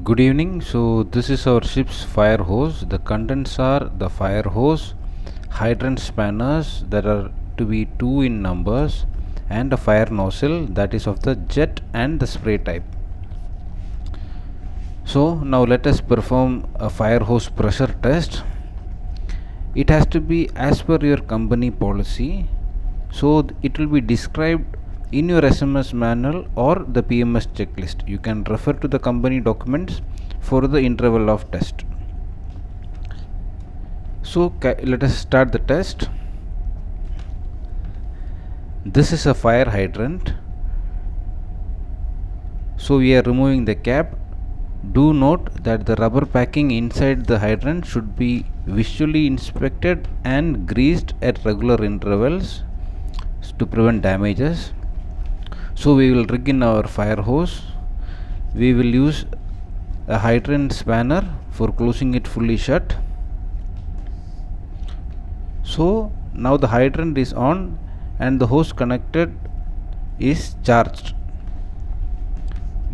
Good evening. So this is our ship's fire hose. The contents are the fire hose, hydrant spanners that are to be two in numbers, and a fire nozzle that is of the jet and the spray type. So now let us perform a fire hose pressure test. It has to be as per your company policy. So it will be described in your SMS manual or the PMS checklist. You can refer to the company documents for the interval of test. So let us start the test. This is a fire hydrant. So we are removing the cap. Do note that the rubber packing inside the hydrant should be visually inspected and greased at regular intervals to prevent damages. So we will rig in our fire hose. We will use a hydrant spanner for closing it fully shut. So now the hydrant is on and the hose connected is charged.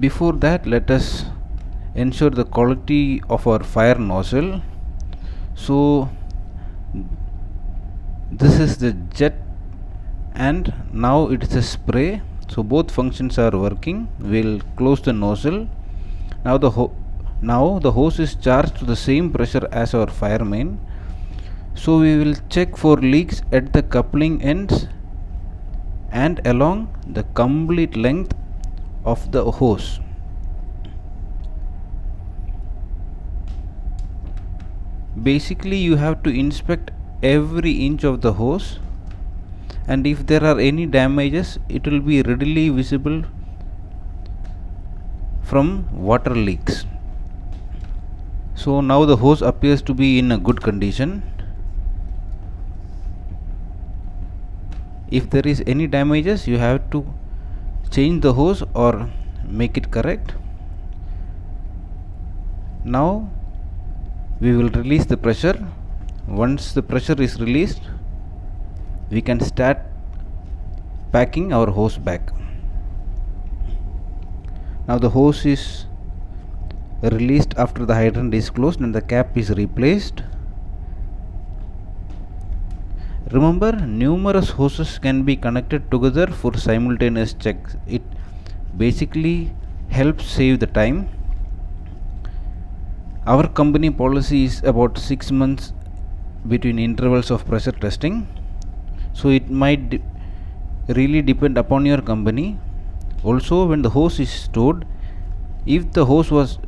Before that, let us ensure the quality of our fire nozzle. So this is the jet and now it is a spray. So both functions are working. We'll close the nozzle. Now the hose is charged to the same pressure as our fire main. So we will check for leaks at the coupling ends and along the complete length of the hose. Basically, you have to inspect every inch of the hose, and if there are any damages, it will be readily visible from water leaks. So now the hose appears to be in a good condition. If there is any damages, you have to change the hose or make it correct. Now we will release the pressure. Once the pressure is released, we can start packing our hose back. Now the hose is released after the hydrant is closed and the cap is replaced. Remember, numerous hoses can be connected together for simultaneous checks. It basically helps save the time. Our company policy is about 6 months between intervals of pressure testing. So it might really depend upon your company. Also, when the hose is stored, if the hose was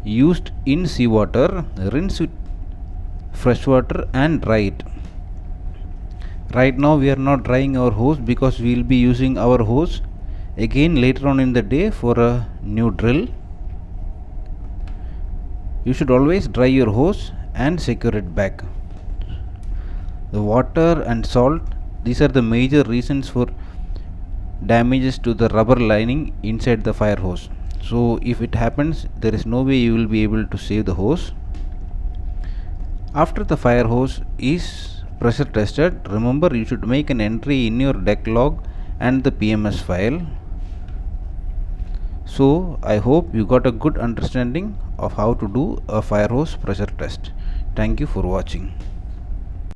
used in seawater, rinse with fresh water and dry it. Right now we are not drying our hose because we will be using our hose again later on in the day for a new drill. You should always dry your hose and secure it back. The water and salt, these are the major reasons for damages to the rubber lining inside the fire hose. So if it happens, there is no way you will be able to save the hose. After the fire hose is pressure tested, remember you should make an entry in your deck log and the PMS file. So I hope you got a good understanding of how to do a fire hose pressure test. Thank you for watching.